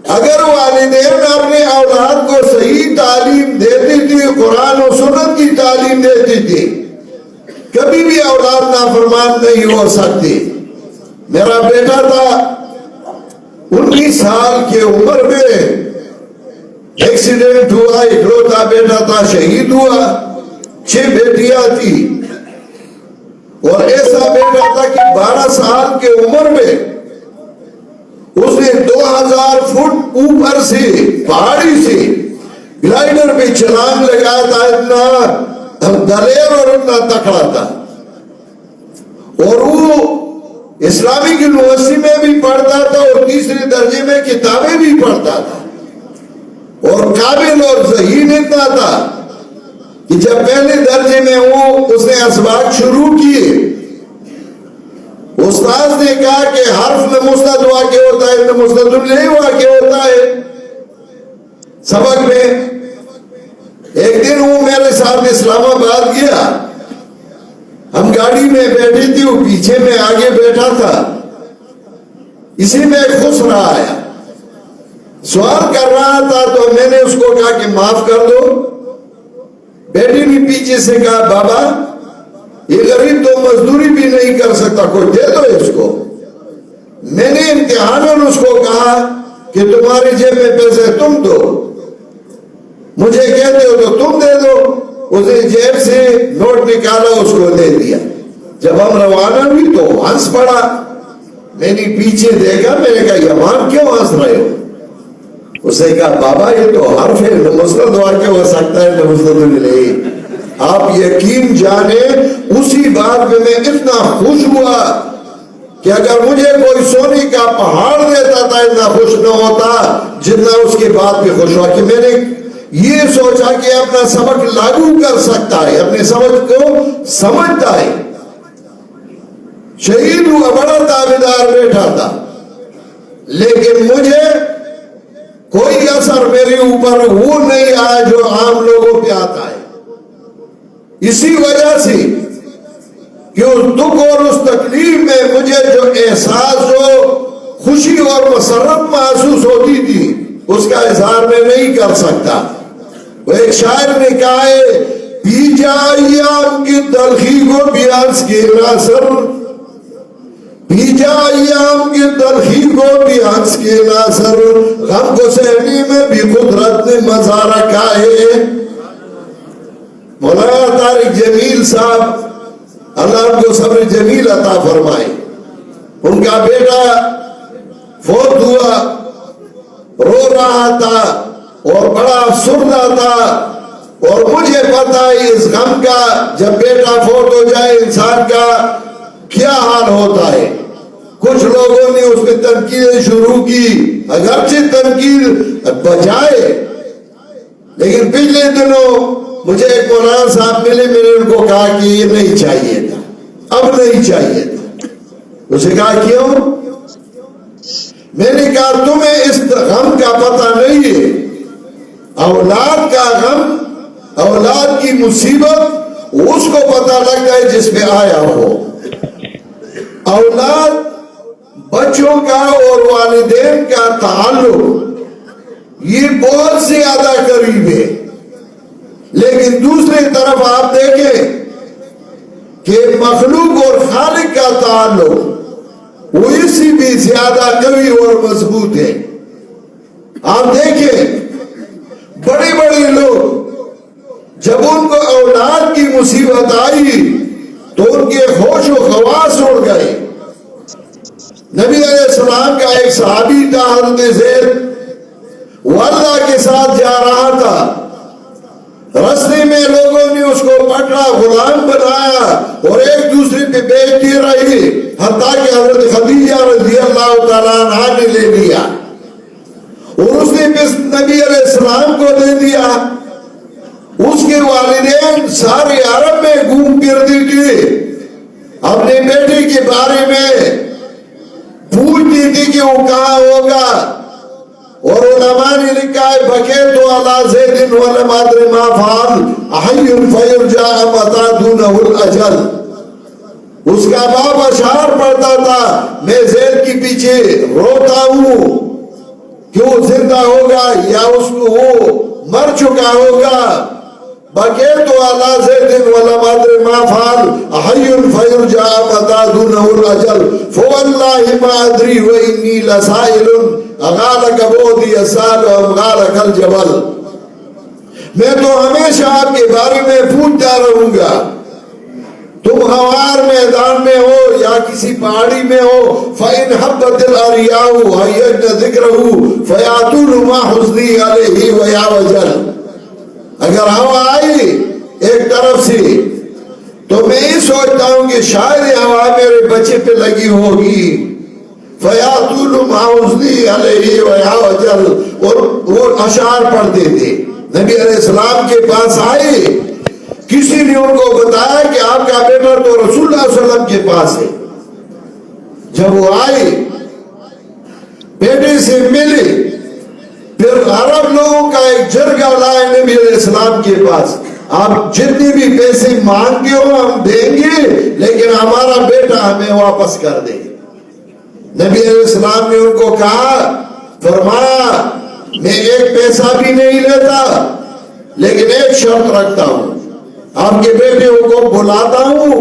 اگر والدین اپنے اولاد کو صحیح تعلیم دیتی تھی، قرآن و سنت کی تعلیم دیتی تھی، کبھی بھی اولاد نافرمان نہیں ہو سکتی۔ میرا بیٹا تھا 19 سال کی عمر میں ایکسیڈنٹ ہوا، اکلوتا بیٹا تھا، شہید ہوا۔ 6 بیٹیاں تھی، اور ایسا بیٹا تھا کہ 12 سال کی عمر میں اس نے 2000 فٹ اوپر سے پہاڑی سے گلائڈر پہ چھلانگ لگایا تھا۔ اتنا دلیر اور اتنا تکڑا تھا، اور وہ اسلامک یونیورسٹی میں بھی پڑھتا تھا اور 3 درجے میں کتابیں بھی پڑھتا تھا، اور قابل اور ذہین اتنا تھا کہ جب پہلے درجے میں اس نے اسباق شروع کیے، استاد نے کہا کہ حرف نمستد واقع ہوتا ہے، نمستد نہیں واقع ہوتا ہے سبق میں۔ ایک دن وہ میرے ساتھ اسلام آباد گیا، ہم گاڑی میں بیٹھی تھی، وہ پیچھے میں آگے بیٹھا تھا، اسی میں خسرا آیا، سوال کر رہا تھا، تو میں نے اس کو کہا کہ معاف کر دو۔ بیٹی نے پیچھے سے کہا بابا یہ غریب تو مزدوری بھی نہیں کر سکتا، کوئی دے دو اس کو۔ میں نے امتحان اس کو کہا کہ تمہاری جیب میں پیسے تم دو، مجھے کہتے ہو تو تم دے دو۔ اس نے جیب سے نوٹ نکالا، اس کو دے دیا۔ جب ہم روانہ ہوئی تو ہنس پڑا، میں نے پیچھے دیکھا، میں نے کہا یمان کیوں ہنس رہے ہو؟ اس نے کہا بابا یہ تو حرف ہے، نمستد واقع ہو سکتا ہے، نمستد نہیں۔ آپ یقین جانیں اسی بات میں اتنا خوش ہوا کہ اگر مجھے کوئی سونے کا پہاڑ دیتا تھا اتنا خوش نہ ہوتا جتنا اس کے بعد بھی خوش ہوا، کہ میں نے یہ سوچا کہ اپنا سبق لاگو کر سکتا ہے، اپنے سبق کو سمجھتا ہے۔ شہید ہوا، بڑا تابعدار بیٹھا تھا، لیکن مجھے کوئی اثر میرے اوپر وہ نہیں آیا جو عام لوگوں پہ آتا ہے۔ اسی وجہ سے کہ اس دکھ اور اس تکلیف میں مجھے جو احساس و خوشی اور مسرت محسوس ہوتی تھی اس کا اظہار میں نہیں کر سکتا۔ وہ ایک شاعر نے کہا ہے پی جائیام کی تلخی کو بیانس کے ناصر، پی جائیام کی تلخی کو بیانس کے ناصر، غم کو سہنے میں بھی قدرت نے مزہ رکھا ہے۔ مولانا طارق جمیل صاحب اللہ ان کو صبر جمیل عطا فرمائے، ان کا بیٹا فوت ہوا، رو رہا تھا اور بڑا افسردہ تھا، اور مجھے پتا ہے اس غم کا، جب بیٹا فوت ہو جائے انسان کا کیا حال ہوتا ہے۔ کچھ لوگوں نے اس پہ تنقید شروع کی، اگرچہ تنقید بجائے، لیکن پچھلے دنوں مجھے ایک مولانا صاحب ملے، میں نے ان کو کہا کہ یہ نہیں چاہیے تھا، اب نہیں چاہیے تھا۔ اسے کہا کیوں؟ میں نے کہا تمہیں اس غم کا پتہ نہیں ہے، اولاد کا غم، اولاد کی مصیبت اس کو پتہ لگتا ہے جس پہ آیا ہو۔ اولاد، بچوں کا اور والدین کا تعلق یہ بہت زیادہ قریب ہے، لیکن دوسری طرف آپ دیکھیں کہ مخلوق اور خالق کا تعلق وہ اس سے بھی زیادہ قوی اور مضبوط ہے۔ آپ دیکھیں بڑے بڑے لوگ جب ان کو اولاد کی مصیبت آئی تو ان کے ہوش و خواص اڑ گئے۔ نبی علیہ السلام کا ایک صحابی تھا حضرت زید، وہ اللہ کے ساتھ جا رہا تھا، رستے میں لوگوں نے اس کو پکڑا، غلام بنایا اور ایک دوسرے پہ بیچتی رہی، حتیٰ کہ حضرت خدیجہ رضی اللہ تعالیٰ عنہا نے لے لیا اور اس نے نبی علیہ السلام کو دے دیا۔ اس کے والدین سارے عرب میں گھوم پھرتی تھی، اپنے بیٹے کے بارے میں پوچھتی تھی کہ وہ کہاں ہوگا، اور علماء نے لکھا ہے بکیت علی زید ولم ادر ما فعل حی فیرجع متی دونہ الاجل۔ اس کا باپ اشعار پڑھتا تھا میں زید کے پیچھے روتا ہوں، کہ وہ زندہ ہوگا یا اس کو وہ مر چکا ہوگا. بقیت علی زید ولم ادر ما فعل حی فیرجع متى دونه الاجل فوالله ما ادری وانی لسائل اغالک بودی السال اغالک الجبل. میں تو ہمیشہ آپ کے بارے میں پوچھتا رہوں گا. تم ہموار میدان میں ہو یا کسی پہاڑی میں ہو. فَإِنْ حَبَّتِ الْأَرْيَاءُ حَيَّجْنَ ذِكْرَهُ فَيَعْتُونُ مَا حُزْنِي عَلَيْهِ وَيَا وَجَلْ. اگر ہوا آئی ایک طرف سے تو میں یہ سوچتا ہوں کہ شاید یہ ہوا میرے بچے پہ لگی ہوگی. فَيَعْتُونُ مَا حُزْنِي عَلَيْهِ وَيَا وَجَلْ. اور وہ اشعار پڑھتے تھے. نبی علیہ السلام کے پاس آئے, کسی نے ان کو بتایا کہ آپ کا بیٹا تو رسول اللہ صلی اللہ علیہ وسلم کے پاس ہے. جب وہ آئے بیٹے سے ملے, پھر عرب لوگوں کا ایک جرگہ لائے نبی علیہ السلام کے پاس. آپ جتنے بھی پیسے مانگے ہو ہم دیں گے, لیکن ہمارا بیٹا ہمیں واپس کر دے. نبی علیہ السلام نے ان کو کہا, فرمایا میں ایک پیسہ بھی نہیں لیتا, لیکن ایک شرط رکھتا ہوں, آپ کے بیٹے کو بلاتا ہوں,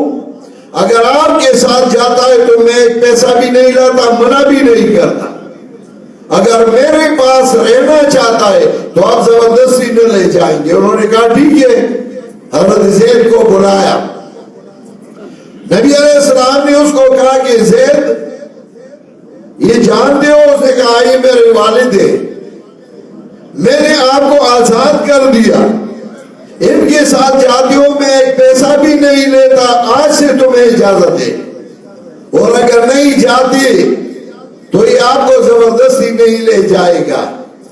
اگر آپ کے ساتھ جاتا ہے تو میں ایک پیسہ بھی نہیں لاتا, منع بھی نہیں کرتا. اگر میرے پاس رہنا چاہتا ہے تو آپ زبردستی نہ لے جائیں گے. انہوں نے کہا ٹھیک ہے. حضرت زید کو بلایا. نبی علیہ السلام نے اس کو کہا کہ زید یہ جانتے ہو؟ اس نے کہا یہ میرے والد ہیں, میں نے آپ کو آزاد کر دیا, ان کے ساتھ جاتی ہوں, میں ایک پیسہ بھی نہیں لیتا, آج سے تمہیں اجازت ہے, اور اگر نہیں جاتی تو یہ آپ کو زبردستی نہیں لے جائے گا.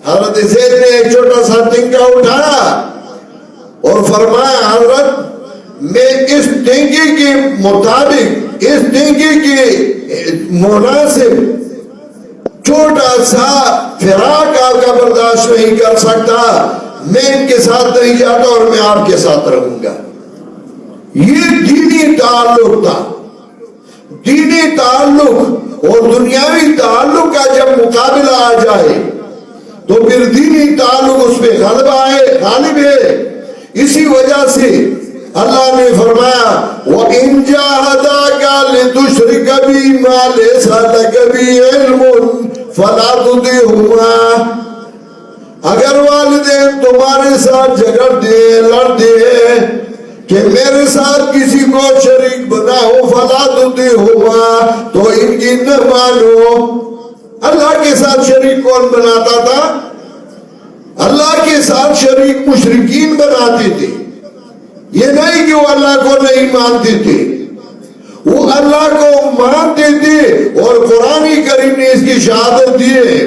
حضرت زید نے ایک چھوٹا سا تنکا اٹھایا اور فرمایا حضرت میں اس تنکے کے مطابق, اس تنکے کے مناسب چھوٹا سا فراق آپ کا برداشت نہیں کر سکتا, میں ان کے ساتھ نہیں جاتا اور میں آپ کے ساتھ رہوں گا. یہ دینی تعلق تھا. دینی تعلق اور دنیاوی تعلق کا جب مقابلہ آ جائے تو پھر دینی تعلق اس پہ غالب ہے. اسی وجہ سے اللہ نے فرمایا وَإِن جَاهَدَاكَ لِتُشْرِكَ بِي مَا لَيْسَ لَكَ بِهِ عِلْمٌ فَلَا تُطِعْهُمَا. اگر والدین تمہارے ساتھ لڑتے ہیں کہ میرے ساتھ کسی کو شریک بناؤ, فلا تطیعہما, تو ان کی نہ مانو. اللہ کے ساتھ شریک کون بناتا تھا؟ اللہ کے ساتھ شریک مشرکین بناتے تھے. یہ نہیں کہ وہ اللہ کو نہیں مانتے تھے, وہ اللہ کو مانتے تھے, اور قرآن کریم نے اس کی شہادت دی ہے.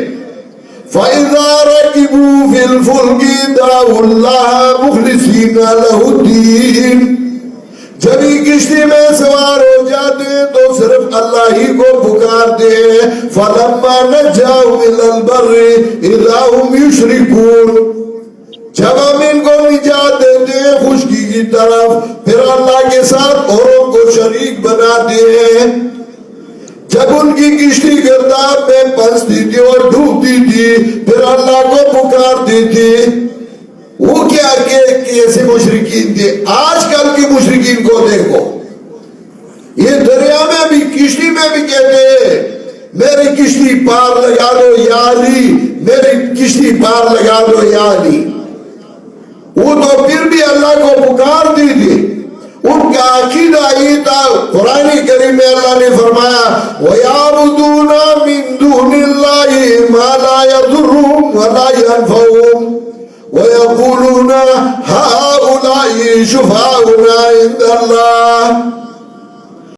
فَإِذَا رَكِبُوا فِي الْفُلْكِ دَعَوُا اللَّهَ مُخْلِصِينَ لَهُ الدِّينَ. جب یہ کشتی میں سوار ہو جاتے ہیں تو صرف اللہ ہی کو پکارتے ہیں. فَلَمَّا نَجَّاهُمْ إِلَى الْبَرِّ إِذَا هُمْ يُشْرِكُونَ. جب ہم ان کو نجات دیتے ہیں خشکی کی طرف, پھر اللہ کے ساتھ اوروں کو شریک بناتے ہیں. جب ان کی کشتی گرداب میں پھنستی تھی اور ڈوبتی تھی, پھر اللہ کو پکارتی تھی. وہ کیا کہ کیسے مشرکین تھے. آج کل کی مشرکین کو دیکھو, یہ دریا میں بھی کشتی میں بھی کہتے ہیں میری کشتی پار لگا دو یا علی, میری کشتی پار لگا دو یا علی. وہ تو پھر بھی اللہ کو پکارتی تھی. ان کا عقیدہ یہ تھا. قرآن کریم میں اللہ نے فرمایا وَيَعْبُدُونَ مِن دُونِ اللَّهِ مَا لَا يَضُرُّهُمْ وَلَا يَنْفَعُهُمْ وَيَقُولُونَ هَؤُلَاءِ شُفَعَاؤُنَا عِندَ اللَّهِ.